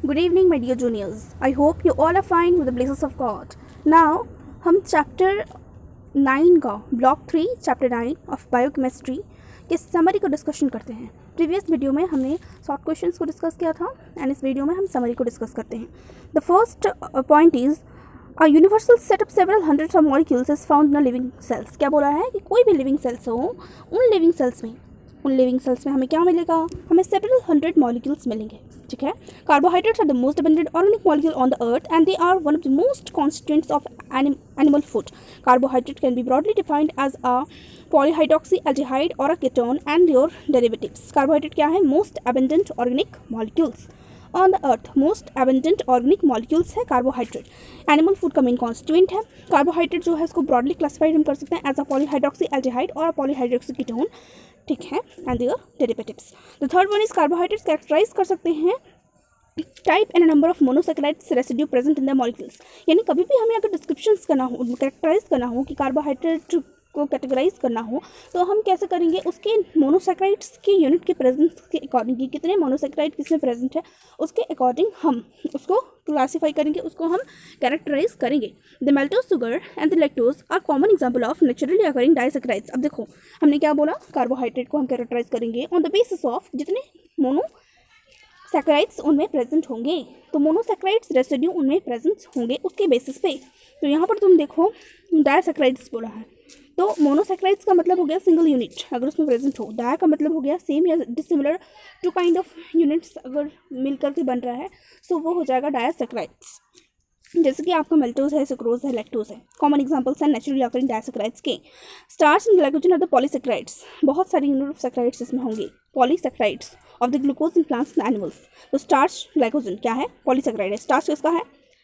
Good evening, my dear juniors. I hope you all are fine with the blessings of God. Now, हम chapter 9 का block 3 chapter 9 of biochemistry के summary को discussion करते हैं। Previous video में हमने short questions को discuss किया था एंड इस वीडियो में हम समरी को डिस्कस करते हैं। The first point is a universal set of several hundreds of molecules is found in living cells. क्या बोला है कि कोई भी लिविंग सेल्स हो, उन लिविंग सेल्स में हमें क्या मिलेगा? हमें सेवरल हंड्रेड मॉलिक्यूल्स मिलेंगे। ठीक है। Carbohydrates are the most abundant organic molecule on the earth and they are one of the most constituents of animal food. Carbohydrate can be broadly defined as a polyhydroxyaldehyde or a ketone and their derivatives. Carbohydrate क्या है? Most abundant organic molecules on the earth. Most abundant organic molecules है carbohydrate. Animal food का main constituent है। Carbohydrate जो है इसको broadly classified हम कर सकते हैं as a polyhydroxyaldehyde or a polyhydroxyketone. ठीक है, and their derivatives. The third one is carbohydrates characterize कर सकते हैं type and number of monosaccharides residue present in the molecules. यानी कभी भी हमें अगर डिस्क्रिप्शंस करना हो, कैरेक्टराइज करना हो कि कार्बोहाइड्रेट को कैटेगराइज करना हो तो हम कैसे करेंगे? उसके मोनोसैकेराइड्स के यूनिट के प्रेजेंस के अकॉर्डिंग कि कितने मोनोसैकेराइड किसमें प्रेजेंट है उसके अकॉर्डिंग हम उसको क्लासीफाई करेंगे, उसको हम कैरेक्टराइज करेंगे। The maltose sugar and the lactose are common example of naturally occurring disaccharides. अब देखो हमने क्या बोला, कार्बोहाइड्रेट को हम कैरेक्टराइज करेंगे ऑन द बेसिस ऑफ जितने सैकेराइड्स उनमें प्रेजेंट होंगे, तो मोनोसैकेराइड्स रेसिड्यू उनमें प्रेजेंट होंगे उसके बेसिस पे। तो यहाँ पर तुम देखो डायसैकेराइड्स बोला है, तो मोनोसैकेराइड्स का मतलब हो गया सिंगल यूनिट अगर उसमें प्रेजेंट हो। डाया का मतलब हो गया सेम या dissimilar to kind of units अगर मिलकर के बन रहा है सो वो हो जाएगा डायसैकेराइड्स। जैसे कि आपका मेल्टोज है, सुक्रोज है, लैक्टोज है। कॉमन एग्जांपल्स हैं नेचुरली अकरिंग डायसैकेराइड्स के। Starch and glycogen are the polysaccharides. बहुत सारे यूनिट ऑफ सैकेराइड्स इसमें होंगे, polysaccharides of the glucose in plants and animals. तो स्टार्च ग्लाइकोजन क्या है? पॉलीसैकेराइड है। स्टार्च किसका है?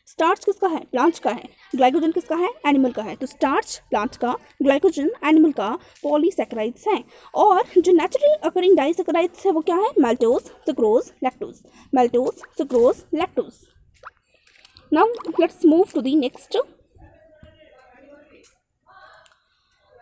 स्टार्च किसका है? प्लांट्स का है। ग्लाइकोजन किसका है? एनिमल का है। तो स्टार्च प्लांट्स का, ग्लाइकोजन एनिमल का, पॉलीसैकेराइड्स हैं। और जो नेचुरली अकरिंग डाइसैकेराइड्स है वो क्या है? Maltose, sucrose, lactose. Maltose, sucrose, lactose. Now let's move to the next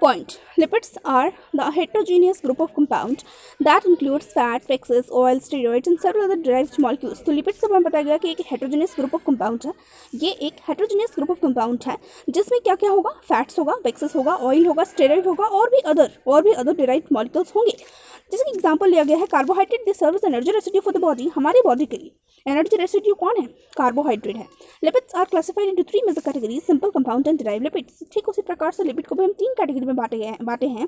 point. Lipids are the heterogeneous group of compound that includes fat, waxes, oil, steroids and several other derived molecules. तो lipids से हमें बताया गया कि एक heterogeneous group of compound है। ये एक heterogeneous group of compound है जिसमें क्या क्या होगा? फैट्स होगा, waxes होगा, ऑयल होगा, स्टेरॉइड होगा और भी अदर derived molecules होंगे। जैसे कि एग्जाम्पल लिया गया है carbohydrate they serve as energy residue for the body. हमारी बॉडी के लिए एनर्जी रेसिड्यू कौन है? कार्बोहाइड्रेट है। Lipids are classified into 3 major categories, simple, compound and derived lipids. ठीक उसी प्रकार से लिपिड को भी हम 3 कैटेगरी में बांटे हैं।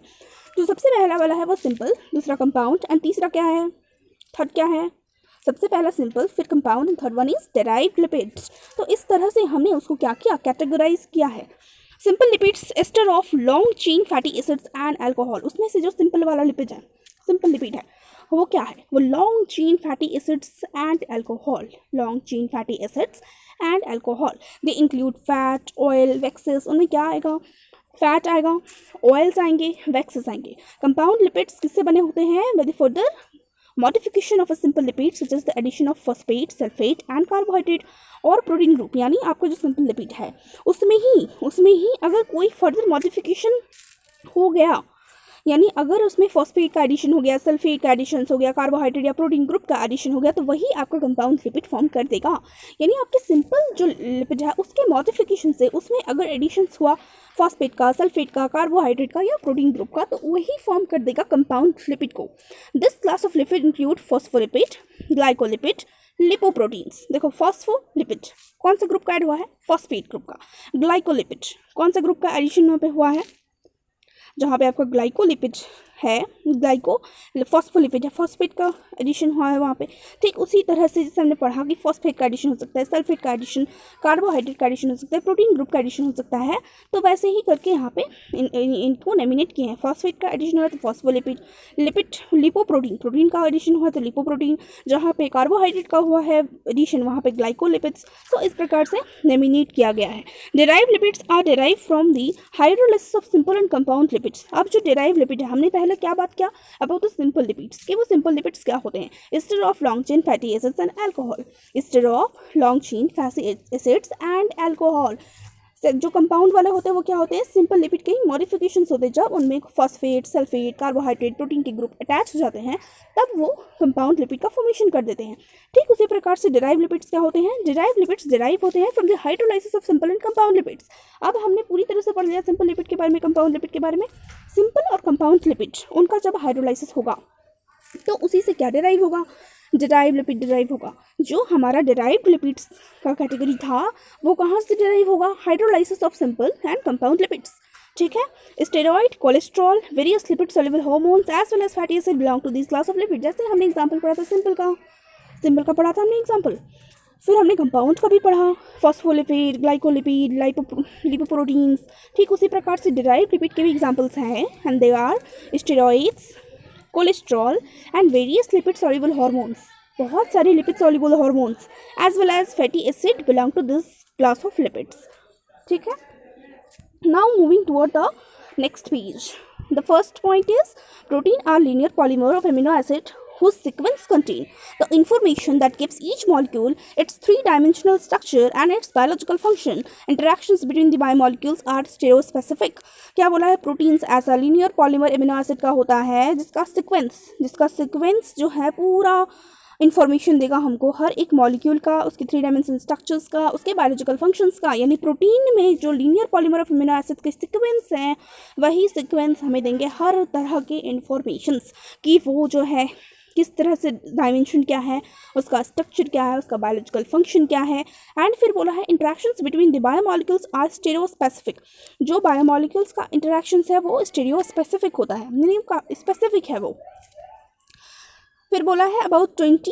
जो सबसे पहला वाला है वो सिंपल, दूसरा कंपाउंड एंड तीसरा क्या है? थर्ड क्या है? सबसे पहला सिंपल, फिर compound and third one is derived lipids. तो इस तरह से हमने उसको क्या किया? कैटेगराइज किया है। Simple lipids ester of long chain fatty acids and alcohol. उसमें से जो सिंपल वाला लिपिड है, सिंपल लिपिड है वो क्या है? वो long chain fatty acids and alcohol. Long chain fatty acids and alcohol they include fat, oil, waxes. उनमें क्या आएगा? फैट आएगा, ऑयल्स आएंगे, वैक्सेस आएंगे। कंपाउंड लिपिड्स किससे बने होते हैं? With further modification of a simple lipid such as the addition of phosphate, sulphate and carbohydrate और प्रोटीन ग्रुप। यानी आपका जो सिंपल लिपिड है उसमें ही अगर कोई फर्दर मॉडिफिकेशन हो गया, यानी अगर उसमें फॉस्फेट का एडिशन हो गया, सल्फेट का एडिशन हो गया, कार्बोहाइड्रेट या प्रोटीन ग्रुप का एडिशन हो गया, तो वही आपका कंपाउंड लिपिड फॉर्म कर देगा। यानी आपके सिंपल जो लिपिड है उसके मॉडिफिकेशन से उसमें अगर एडिशंस हुआ फॉस्फेट का, सल्फेट का, कार्बोहाइड्रेट का या प्रोटीन ग्रुप का, तो वही फॉर्म कर देगा कंपाउंड लिपिड को। This class of lipid include phospholipid, glycolipid, lipoproteins. देखो फॉस्फोलिपिड कौन सा ग्रुप का ऐड हुआ है? फॉस्फेट ग्रुप का। ग्लाइकोलिपिड कौन सा ग्रुप का एडिशन वहाँ पे हुआ है? जहाँ पे आपका ग्लाइकोलिपिड है, फॉस्फोलिपिड है, फॉस्फेट का एडिशन हुआ है वहाँ पे। ठीक उसी तरह से जैसे हमने पढ़ा कि फॉस्फेट का एडिशन हो सकता है, सल्फेट का एडिशन, कार्बोहाइड्रेट का एडिशन हो सकता है, प्रोटीन ग्रुप का एडिशन हो सकता है। तो वैसे ही करके यहाँ पे इनको नॉमिनेट किए हैं। फॉस्फेट का एडिशन हुआ तो फॉस्फोलिपिड, लिपिड, लिपोप्रोटीन, प्रोटीन का एडिशन हुआ तो लिपोप्रोटीन, जहाँ पे कार्बोहाइड्रेट का हुआ है एडिशन वहाँ पे ग्लाइकोलिपिड्स। तो इस प्रकार से नॉमिनेट किया गया है। Derived lipids are derive from the hydrolysis of simple and compound lipids. अब जो डिराइव्ड लिपिड है, हमने पहले क्या बात किया अबाउट द सिंपल लिपिड्स कि वो सिंपल लिपिड्स क्या होते हैं? Ester of long chain fatty acids and alcohol. Ester of long chain fatty acids and alcohol. जो कंपाउंड वाले होते हैं वो क्या होते हैं, सिंपल लिपिड के मॉडिफिकेशंस होते हैं। जब उनमें फॉस्फेट, सल्फेट, कार्बोहाइड्रेट, प्रोटीन के ग्रुप अटैच हो जाते हैं तब वो कंपाउंड लिपिड का फॉर्मेशन कर देते हैं। ठीक उसी प्रकार से डिराइव लिपिड्स क्या होते हैं, डिराइव लिपिड्स डिराइव होते हैं from the hydrolysis of simple and compound lipids. अब हमने पूरी तरह से पढ़ लिया सिंपल लिपिड के बारे में, कंपाउंड लिपिड के बारे में। सिंपल और कंपाउंड लिपिड उनका जब हाइड्रोलाइसिस होगा तो उसी से क्या डिराइव होगा, डिराइव लिपिड डिराइव होगा। जो हमारा डिराइव्ड लिपिड्स का कैटेगरी था वो कहाँ से डिराइव होगा, hydrolysis of simple and compound lipids. ठीक है, steroid, cholesterol, various lipid soluble hormones as well as fatty acid belong to this class of lipid. जैसे हमने एग्जांपल पढ़ा था सिंपल का पढ़ा था हमने एग्जांपल। फिर हमने कंपाउंड का भी पढ़ा, फॉस्फोलिपिड, ग्लाइकोलिपिड, लिपोप्रोटीन्स। ठीक उसी प्रकार से डिराइव्ड लिपिड के भी एग्जांपल्स हैं, and they are steroids, cholesterol and various lipid soluble hormones. बहुत सारे lipid soluble hormones as well as fatty acid belong to this class of lipids. ठीक है, now moving toward the next page. The first point is protein are linear polymer of amino acid whose sequence contain the information that gives each molecule its three-dimensional structure and its biological function. Interactions between the biomolecules are stereospecific. क्या बोला है, proteins ऐसा linear polymer amino acid का होता है जिसका sequence जो है पूरा इन्फॉर्मेशन देगा हमको हर एक मॉलिक्यूल का, उसके थ्री डायमेंशन स्ट्रक्चर्स का, उसके बायोलॉजिकल फंक्शंस का। यानी प्रोटीन में जो linear polymer of amino acid के सीक्वेंस हैं वही सीक्वेंस हमें देंगे हर तरह के इन्फॉर्मेशंस कि वो जो है किस तरह से डायमेंशन क्या है, उसका स्ट्रक्चर क्या है, उसका बायोलॉजिकल फंक्शन क्या है। एंड फिर बोला है interactions between the biomolecules are stereospecific. जो बायोमॉलिक्यूल्स का इंटरेक्शंस है वो स्टेरियोस्पेसिफिक होता है, मीनिंग का स्पेसिफिक है वो। फिर बोला है about 20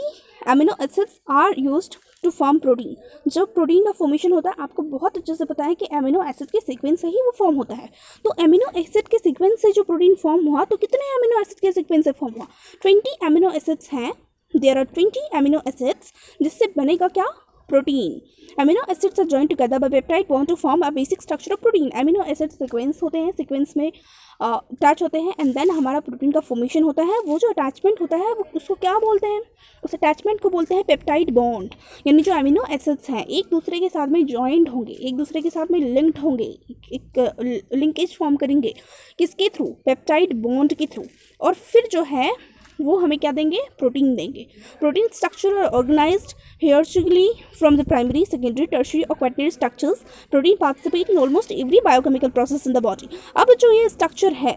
amino acids are used to form protein. जब प्रोटीन का फॉर्मेशन होता है आपको बहुत अच्छे से पता है कि अमीनो एसिड के सीक्वेंस से ही वो फॉर्म होता है। तो अमीनो एसिड के सीक्वेंस से जो प्रोटीन फॉर्म हुआ तो कितने अमीनो एसिड के सीक्वेंस से फॉर्म हुआ, 20 अमीनो एसिड्स हैं। देयर आर 20 अमीनो एसिड्स जिससे बनेगा क्या, protein. Amino acids are joined together by peptide bond to form a basic structure of protein. Amino acid sequence होते हैं, सीक्वेंस में अटैच होते हैं एंड देन हमारा प्रोटीन का फॉर्मेशन होता है। वो जो अटैचमेंट होता है वो उसको क्या बोलते हैं, उस अटैचमेंट को बोलते हैं पेप्टाइड बॉन्ड। यानी जो अमीनो एसिड्स हैं एक दूसरे के साथ में जॉइंट होंगे, एक दूसरे के साथ में लिंक्ड होंगे, एक लिंकेज फॉर्म करेंगे, किसके थ्रू, पेप्टाइड बॉन्ड के थ्रू। और फिर जो है वो हमें क्या देंगे, प्रोटीन देंगे। Protein structure are organized hierarchically from the primary, secondary, tertiary or quaternary structures. Protein participate in almost every biochemical process in the body. अब जो ये स्ट्रक्चर है,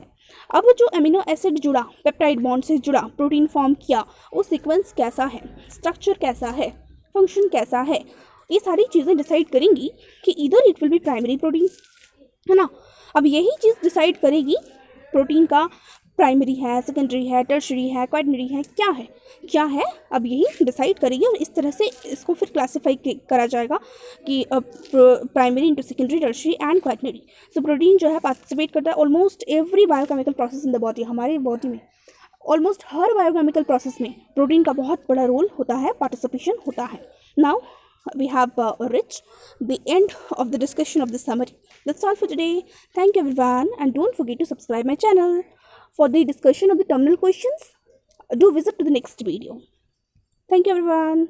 अब जो अमीनो एसिड जुड़ा, पेप्टाइड बॉन्ड से जुड़ा, प्रोटीन फॉर्म किया, वो सीक्वेंस कैसा है, स्ट्रक्चर कैसा है, फंक्शन कैसा है, ये सारी चीज़ें डिसाइड करेंगी कि इधर it will be primary protein, है ना। अब यही चीज़ डिसाइड करेगी प्रोटीन का प्राइमरी है, सेकेंडरी है, टर्शरी है, क्वाटरनरी है, क्या है अब यही डिसाइड करेगी। और इस तरह से इसको फिर क्लासीफाई करा जाएगा कि primary into secondary, tertiary and quaternary. So protein जो है पार्टिसिपेट करता है almost every biochemical process in the body. हमारे बॉडी में ऑलमोस्ट हर बायोकेमिकल प्रोसेस में प्रोटीन का बहुत बड़ा रोल होता है, पार्टिसिपेशन होता है। Now we have reached the end of the discussion of this summary. That's all for today. Thank you everyone, and don't forget to subscribe my channel. For the discussion of the terminal questions, do visit to the next video. Thank you everyone.